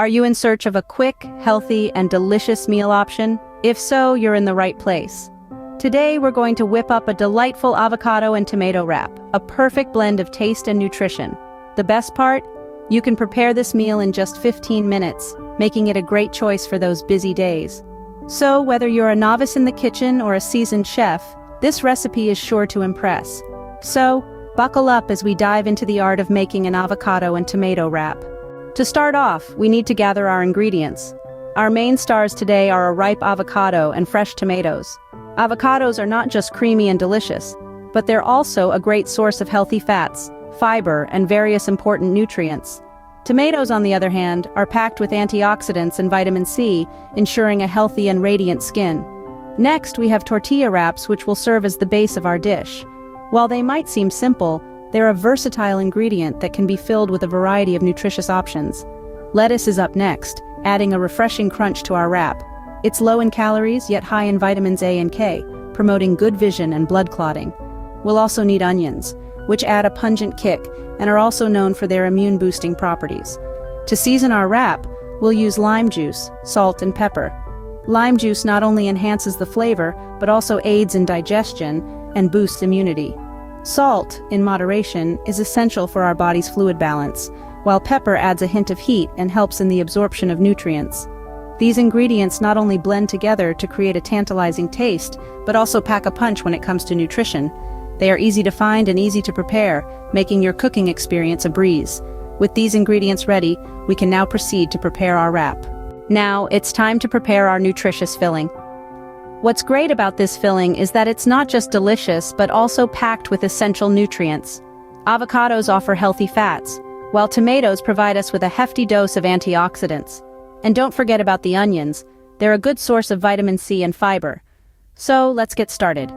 Are you in search of a quick, healthy, and delicious meal option? If so, you're in the right place. Today, we're going to whip up a delightful avocado and tomato wrap, a perfect blend of taste and nutrition. The best part? You can prepare this meal in just 15 minutes, making it a great choice for those busy days. So, whether you're a novice in the kitchen or a seasoned chef, this recipe is sure to impress. So, buckle up as we dive into the art of making an avocado and tomato wrap. To start off, we need to gather our ingredients. Our main stars today are a ripe avocado and fresh tomatoes. Avocados are not just creamy and delicious, but they're also a great source of healthy fats, fiber, and various important nutrients. Tomatoes, on the other hand, are packed with antioxidants and vitamin C, ensuring a healthy and radiant skin. Next, we have tortilla wraps, which will serve as the base of our dish. While they might seem simple, they're a versatile ingredient that can be filled with a variety of nutritious options. Lettuce is up next, adding a refreshing crunch to our wrap. It's low in calories, yet high in vitamins A and K, promoting good vision and blood clotting. We'll also need onions, which add a pungent kick and are also known for their immune-boosting properties. To season our wrap, we'll use lime juice, salt, and pepper. Lime juice not only enhances the flavor, but also aids in digestion and boosts immunity. Salt, in moderation, is essential for our body's fluid balance, while pepper adds a hint of heat and helps in the absorption of nutrients. These ingredients not only blend together to create a tantalizing taste, but also pack a punch when it comes to nutrition. They are easy to find and easy to prepare, making your cooking experience a breeze. With these ingredients ready, we can now proceed to prepare our wrap. Now, it's time to prepare our nutritious filling. What's great about this filling is that it's not just delicious, but also packed with essential nutrients. Avocados offer healthy fats, while tomatoes provide us with a hefty dose of antioxidants. And don't forget about the onions. They're a good source of vitamin C and fiber. So, let's get started.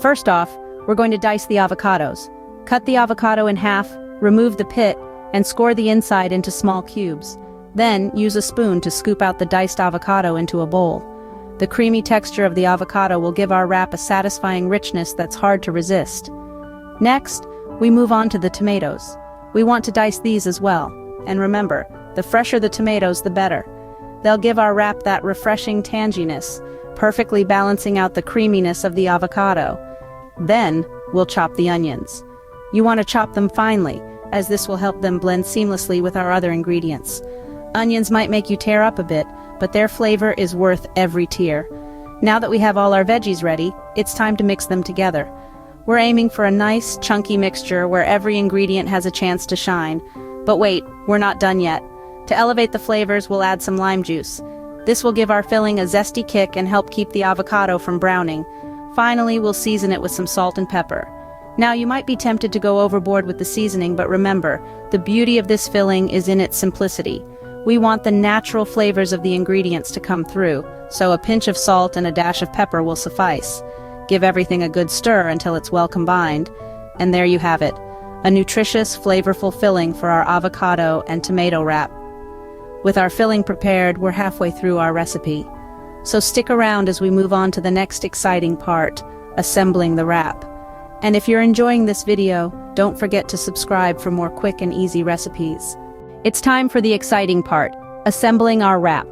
First off, we're going to dice the avocados. Cut the avocado in half, remove the pit, and score the inside into small cubes. Then, use a spoon to scoop out the diced avocado into a bowl. The creamy texture of the avocado will give our wrap a satisfying richness that's hard to resist. Next, we move on to the tomatoes. We want to dice these as well. And remember, the fresher the tomatoes, the better. They'll give our wrap that refreshing tanginess, perfectly balancing out the creaminess of the avocado. Then, we'll chop the onions. You want to chop them finely, as this will help them blend seamlessly with our other ingredients. Onions might make you tear up a bit, but their flavor is worth every tear. Now that we have all our veggies ready, it's time to mix them together. We're aiming for a nice, chunky mixture where every ingredient has a chance to shine. But wait, we're not done yet. To elevate the flavors, we'll add some lime juice. This will give our filling a zesty kick and help keep the avocado from browning. Finally, we'll season it with some salt and pepper. Now, you might be tempted to go overboard with the seasoning, but remember, the beauty of this filling is in its simplicity. We want the natural flavors of the ingredients to come through, so a pinch of salt and a dash of pepper will suffice. Give everything a good stir until it's well combined, and there you have it, a nutritious, flavorful filling for our avocado and tomato wrap. With our filling prepared, we're halfway through our recipe. So stick around as we move on to the next exciting part, assembling the wrap. And if you're enjoying this video, don't forget to subscribe for more quick and easy recipes. It's time for the exciting part, assembling our wrap.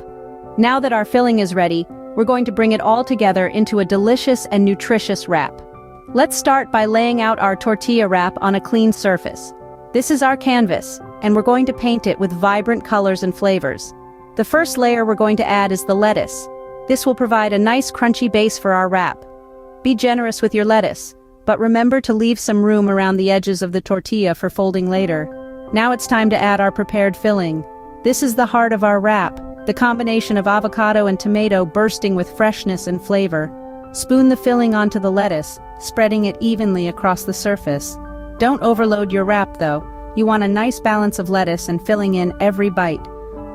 Now that our filling is ready, we're going to bring it all together into a delicious and nutritious wrap. Let's start by laying out our tortilla wrap on a clean surface. This is our canvas, and we're going to paint it with vibrant colors and flavors. The first layer we're going to add is the lettuce. This will provide a nice crunchy base for our wrap. Be generous with your lettuce, but remember to leave some room around the edges of the tortilla for folding later. Now it's time to add our prepared filling. This is the heart of our wrap, the combination of avocado and tomato bursting with freshness and flavor. Spoon the filling onto the lettuce, spreading it evenly across the surface. Don't overload your wrap though. You want a nice balance of lettuce and filling in every bite.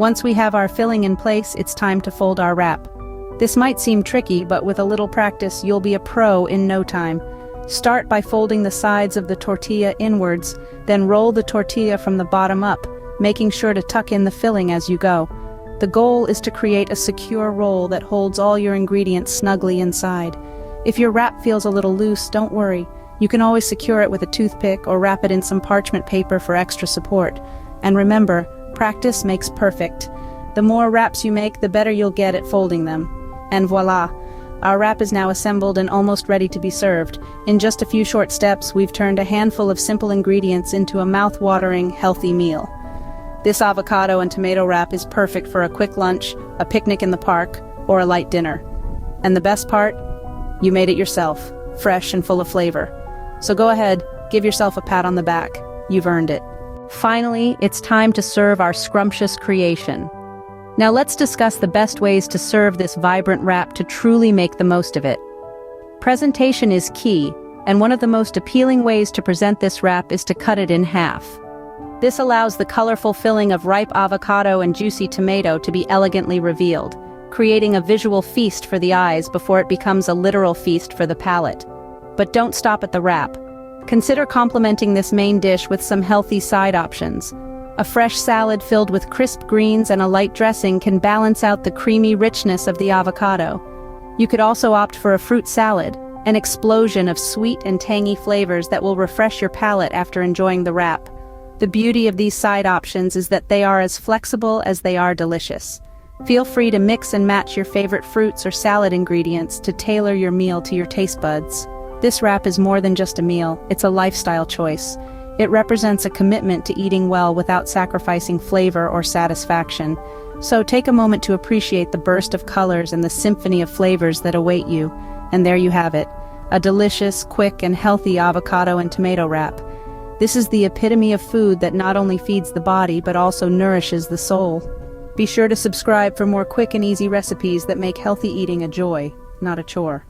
Once we have our filling in place, it's time to fold our wrap. This might seem tricky, but with a little practice, you'll be a pro in no time. Start by folding the sides of the tortilla inwards, then roll the tortilla from the bottom up, making sure to tuck in the filling as you go. The goal is to create a secure roll that holds all your ingredients snugly inside. If your wrap feels a little loose, don't worry. You can always secure it with a toothpick or wrap it in some parchment paper for extra support. And remember, practice makes perfect. The more wraps you make, the better you'll get at folding them. And voila! Our wrap is now assembled and almost ready to be served. In just a few short steps, we've turned a handful of simple ingredients into a mouth-watering, healthy meal. This avocado and tomato wrap is perfect for a quick lunch, a picnic in the park, or a light dinner. And the best part? You made it yourself, fresh and full of flavor. So go ahead, give yourself a pat on the back. You've earned it. Finally, it's time to serve our scrumptious creation. Now let's discuss the best ways to serve this vibrant wrap to truly make the most of it. Presentation is key, and one of the most appealing ways to present this wrap is to cut it in half. This allows the colorful filling of ripe avocado and juicy tomato to be elegantly revealed, creating a visual feast for the eyes before it becomes a literal feast for the palate. But don't stop at the wrap. Consider complementing this main dish with some healthy side options. A fresh salad filled with crisp greens and a light dressing can balance out the creamy richness of the avocado. You could also opt for a fruit salad, an explosion of sweet and tangy flavors that will refresh your palate after enjoying the wrap. The beauty of these side options is that they are as flexible as they are delicious. Feel free to mix and match your favorite fruits or salad ingredients to tailor your meal to your taste buds. This wrap is more than just a meal, it's a lifestyle choice. It represents a commitment to eating well without sacrificing flavor or satisfaction. So take a moment to appreciate the burst of colors and the symphony of flavors that await you. And there you have it, a delicious, quick, and healthy avocado and tomato wrap. This is the epitome of food that not only feeds the body but also nourishes the soul. Be sure to subscribe for more quick and easy recipes that make healthy eating a joy, not a chore.